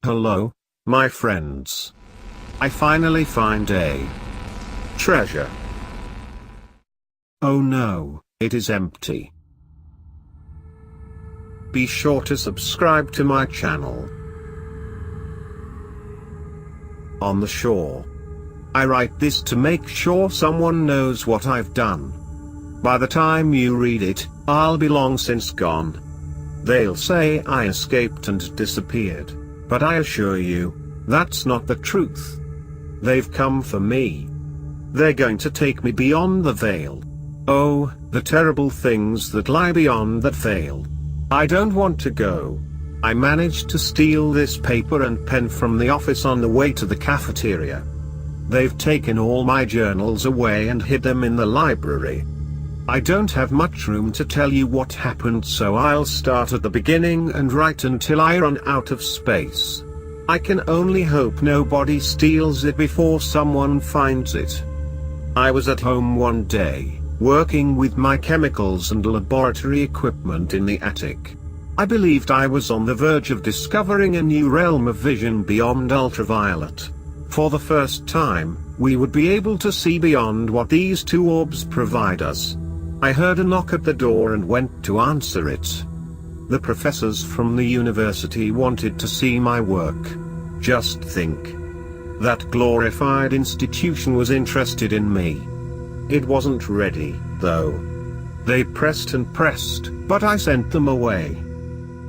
Hello, my friends. I finally find a treasure. Oh no, it is empty. Be sure to subscribe to my channel. On the shore. I write this to make sure someone knows what I've done. By the time you read it, I'll be long since gone. They'll say I escaped and disappeared, but I assure you, that's not the truth. They've come for me. They're going to take me beyond the veil. Oh, the terrible things that lie beyond that veil. I don't want to go. I managed to steal this paper and pen from the office on the way to the cafeteria. They've taken all my journals away and hid them in the library. I don't have much room to tell you what happened, so I'll start at the beginning and write until I run out of space. I can only hope nobody steals it before someone finds it. I was at home one day, working with my chemicals and laboratory equipment in the attic. I believed I was on the verge of discovering a new realm of vision beyond ultraviolet. For the first time, we would be able to see beyond what these two orbs provide us. I heard a knock at the door and went to answer it. The professors from the university wanted to see my work. Just think. That glorified institution was interested in me. It wasn't ready, though. They pressed and pressed, but I sent them away.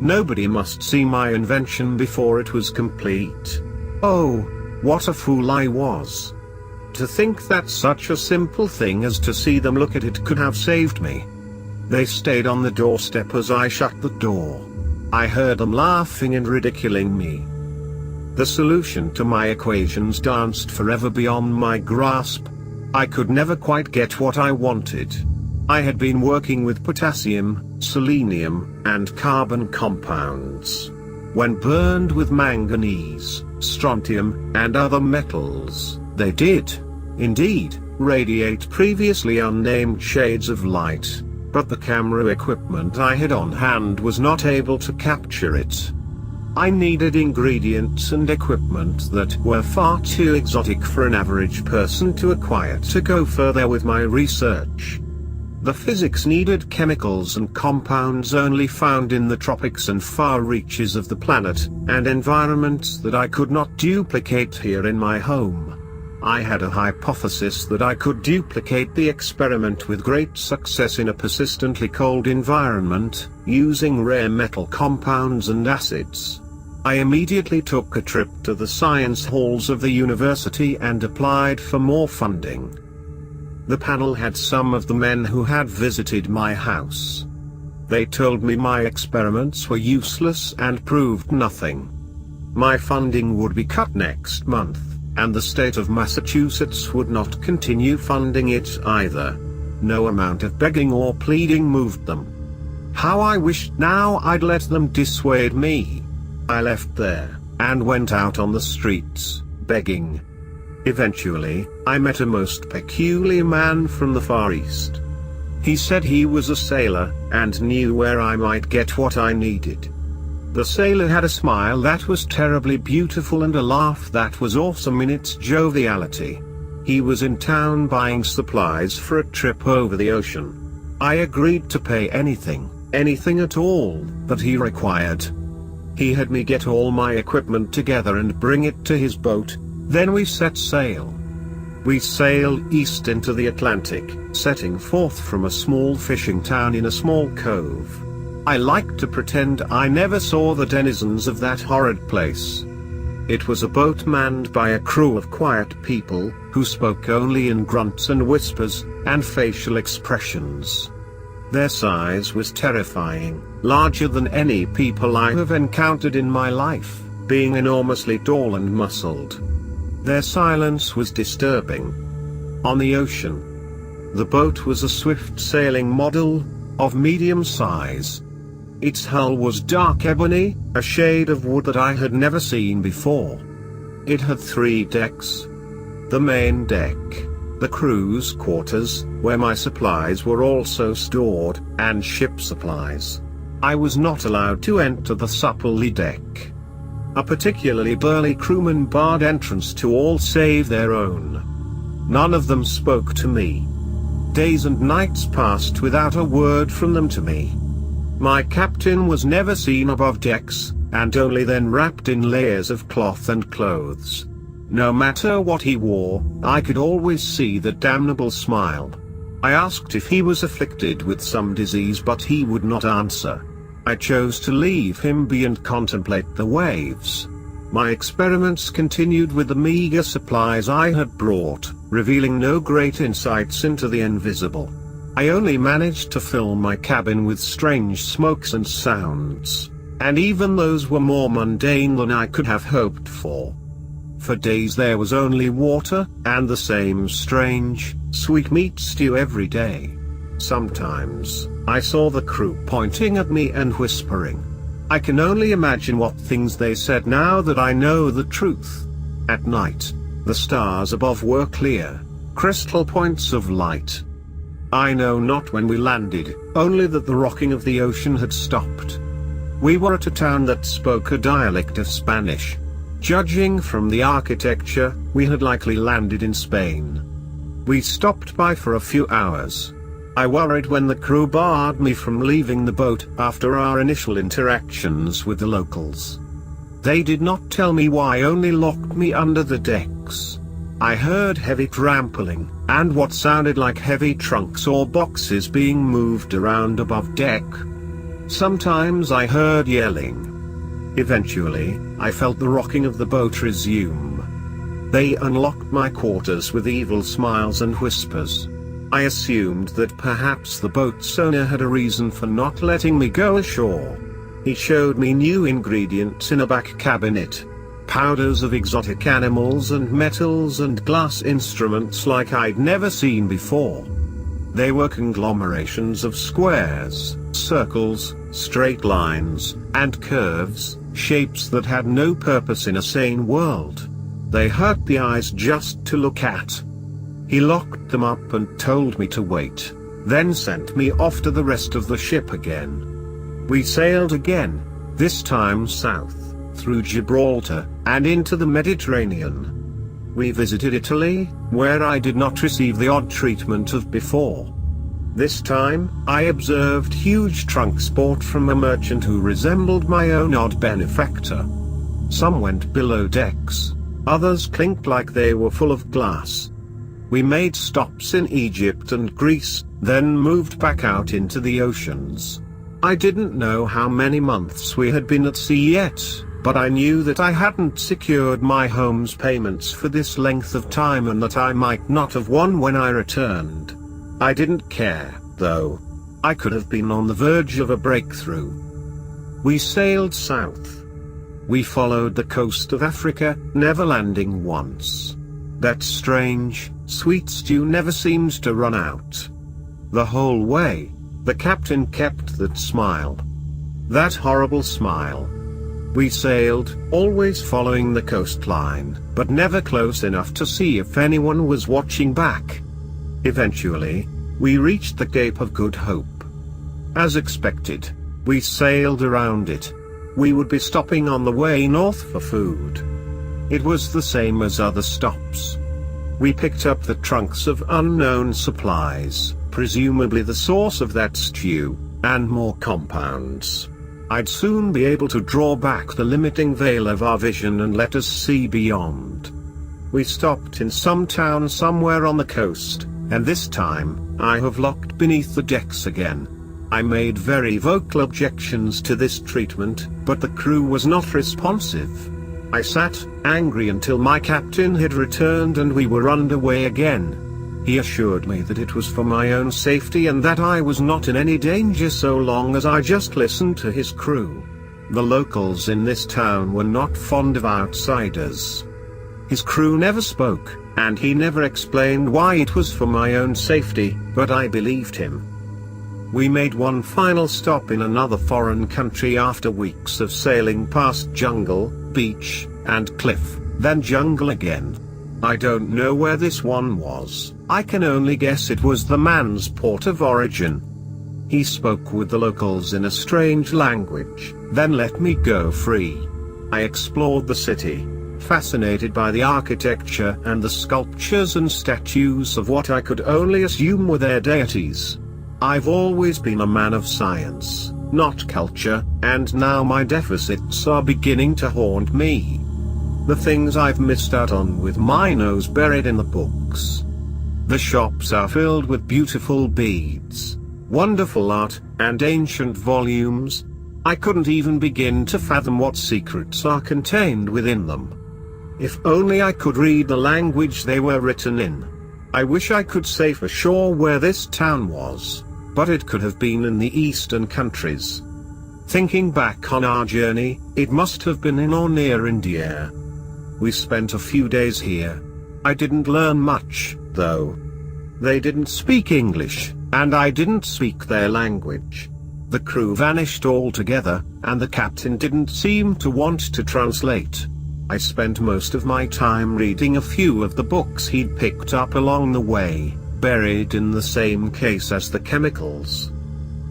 Nobody must see my invention before it was complete. Oh, what a fool I was. To think that such a simple thing as to see them look at it could have saved me. They stayed on the doorstep as I shut the door. I heard them laughing and ridiculing me. The solution to my equations danced forever beyond my grasp. I could never quite get what I wanted. I had been working with potassium, selenium, and carbon compounds. When burned with manganese, strontium, and other metals, they did, indeed, radiate previously unnamed shades of light, but the camera equipment I had on hand was not able to capture it. I needed ingredients and equipment that were far too exotic for an average person to acquire to go further with my research. The physics needed chemicals and compounds only found in the tropics and far reaches of the planet, and environments that I could not duplicate here in my home. I had a hypothesis that I could duplicate the experiment with great success in a persistently cold environment, using rare metal compounds and acids. I immediately took a trip to the science halls of the university and applied for more funding. The panel had some of the men who had visited my house. They told me my experiments were useless and proved nothing. My funding would be cut next month, and the state of Massachusetts would not continue funding it either. No amount of begging or pleading moved them. How I wished now I'd let them dissuade me. I left there, and went out on the streets, begging. Eventually, I met a most peculiar man from the Far East. He said he was a sailor, and knew where I might get what I needed. The sailor had a smile that was terribly beautiful and a laugh that was awesome in its joviality. He was in town buying supplies for a trip over the ocean. I agreed to pay anything at all, that he required. He had me get all my equipment together and bring it to his boat. Then we set sail. We sailed east into the Atlantic, setting forth from a small fishing town in a small cove. I like to pretend I never saw the denizens of that horrid place. It was a boat manned by a crew of quiet people, who spoke only in grunts and whispers, and facial expressions. Their size was terrifying, larger than any people I have encountered in my life, being enormously tall and muscled. Their silence was disturbing. On the ocean. The boat was a swift-sailing model, of medium size. Its hull was dark ebony, a shade of wood that I had never seen before. It had 3 decks. The main deck, the crew's quarters, where my supplies were also stored, and ship supplies. I was not allowed to enter the supple lee deck. A particularly burly crewman barred entrance to all save their own. None of them spoke to me. Days and nights passed without a word from them to me. My captain was never seen above decks, and only then wrapped in layers of cloth and clothes. No matter what he wore, I could always see the damnable smile. I asked if he was afflicted with some disease, but he would not answer. I chose to leave him be and contemplate the waves. My experiments continued with the meager supplies I had brought, revealing no great insights into the invisible. I only managed to fill my cabin with strange smokes and sounds, and even those were more mundane than I could have hoped for. For days there was only water, and the same strange, sweet meat stew every day. Sometimes, I saw the crew pointing at me and whispering. I can only imagine what things they said now that I know the truth. At night, the stars above were clear, crystal points of light. I know not when we landed, only that the rocking of the ocean had stopped. We were at a town that spoke a dialect of Spanish. Judging from the architecture, we had likely landed in Spain. We stopped by for a few hours. I worried when the crew barred me from leaving the boat after our initial interactions with the locals. They did not tell me why, only locked me under the decks. I heard heavy trampling, and what sounded like heavy trunks or boxes being moved around above deck. Sometimes I heard yelling. Eventually, I felt the rocking of the boat resume. They unlocked my quarters with evil smiles and whispers. I assumed that perhaps the boat's owner had a reason for not letting me go ashore. He showed me new ingredients in a back cabinet. Powders of exotic animals and metals and glass instruments like I'd never seen before. They were conglomerations of squares, circles, straight lines, and curves, shapes that had no purpose in a sane world. They hurt the eyes just to look at. He locked them up and told me to wait, then sent me off to the rest of the ship again. We sailed again, this time south, through Gibraltar, and into the Mediterranean. We visited Italy, where I did not receive the odd treatment of before. This time, I observed huge trunks bought from a merchant who resembled my own odd benefactor. Some went below decks, others clinked like they were full of glass. We made stops in Egypt and Greece, then moved back out into the oceans. I didn't know how many months we had been at sea yet, but I knew that I hadn't secured my home's payments for this length of time and that I might not have won when I returned. I didn't care, though. I could have been on the verge of a breakthrough. We sailed south. We followed the coast of Africa, never landing once. That strange, sweet stew never seemed to run out. The whole way, the captain kept that smile. That horrible smile. We sailed, always following the coastline, but never close enough to see if anyone was watching back. Eventually, we reached the Cape of Good Hope. As expected, we sailed around it. We would be stopping on the way north for food. It was the same as other stops. We picked up the trunks of unknown supplies, presumably the source of that stew, and more compounds. I'd soon be able to draw back the limiting veil of our vision and let us see beyond. We stopped in some town somewhere on the coast, and this time, I have locked beneath the decks again. I made very vocal objections to this treatment, but the crew was not responsive. I sat, angry, until my captain had returned and we were underway again. He assured me that it was for my own safety and that I was not in any danger so long as I just listened to his crew. The locals in this town were not fond of outsiders. His crew never spoke, and he never explained why it was for my own safety, but I believed him. We made one final stop in another foreign country after weeks of sailing past jungle, beach, and cliff, then jungle again. I don't know where this one was. I can only guess it was the man's port of origin. He spoke with the locals in a strange language, then let me go free. I explored the city, fascinated by the architecture and the sculptures and statues of what I could only assume were their deities. I've always been a man of science, not culture, and now my deficits are beginning to haunt me. The things I've missed out on with my nose buried in the books. The shops are filled with beautiful beads, wonderful art, and ancient volumes. I couldn't even begin to fathom what secrets are contained within them. If only I could read the language they were written in. I wish I could say for sure where this town was, but it could have been in the eastern countries. Thinking back on our journey, it must have been in or near India. We spent a few days here. I didn't learn much, though. They didn't speak English, and I didn't speak their language. The crew vanished altogether, and the captain didn't seem to want to translate. I spent most of my time reading a few of the books he'd picked up along the way, buried in the same case as the chemicals.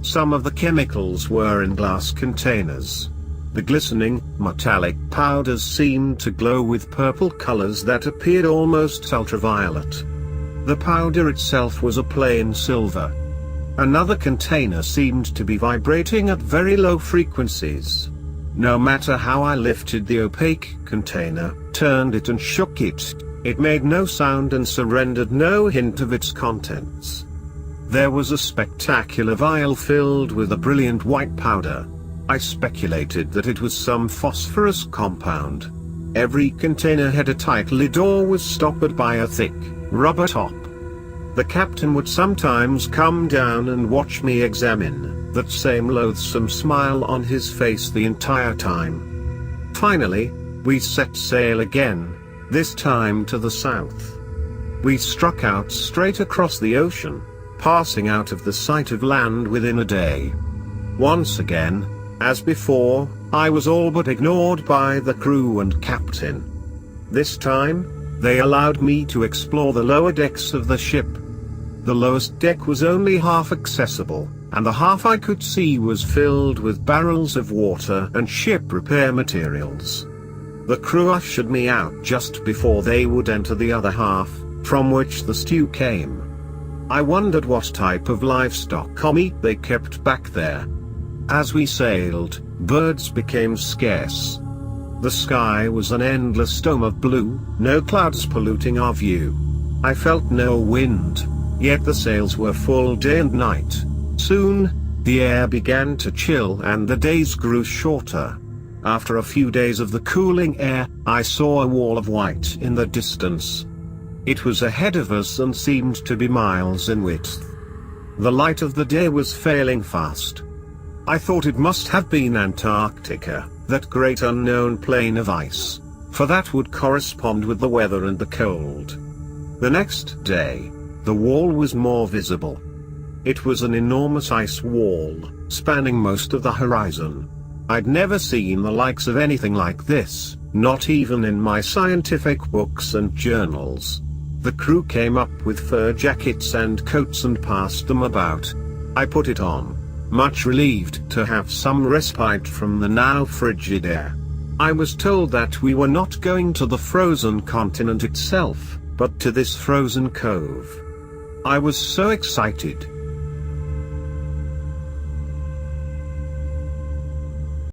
Some of the chemicals were in glass containers. The glistening, metallic powders seemed to glow with purple colors that appeared almost ultraviolet. The powder itself was a plain silver. Another container seemed to be vibrating at very low frequencies. No matter how I lifted the opaque container, turned it and shook it, it made no sound and surrendered no hint of its contents. There was a spectacular vial filled with a brilliant white powder. I speculated that it was some phosphorus compound. Every container had a tight lid or was stoppered by a thick, rubber top. The captain would sometimes come down and watch me examine, that same loathsome smile on his face the entire time. Finally, we set sail again, this time to the south. We struck out straight across the ocean, passing out of the sight of land within a day. Once again, as before, I was all but ignored by the crew and captain. This time, they allowed me to explore the lower decks of the ship. The lowest deck was only half accessible, and the half I could see was filled with barrels of water and ship repair materials. The crew ushered me out just before they would enter the other half, from which the stew came. I wondered what type of livestock or meat they kept back there. As we sailed, birds became scarce. The sky was an endless dome of blue, no clouds polluting our view. I felt no wind, yet the sails were full day and night. Soon, the air began to chill and the days grew shorter. After a few days of the cooling air, I saw a wall of white in the distance. It was ahead of us and seemed to be miles in width. The light of the day was failing fast. I thought it must have been Antarctica, that great unknown plain of ice, for that would correspond with the weather and the cold. The next day, the wall was more visible. It was an enormous ice wall, spanning most of the horizon. I'd never seen the likes of anything like this, not even in my scientific books and journals. The crew came up with fur jackets and coats and passed them about. I put it on, much relieved to have some respite from the now frigid air. I was told that we were not going to the frozen continent itself, but to this frozen cove. I was so excited,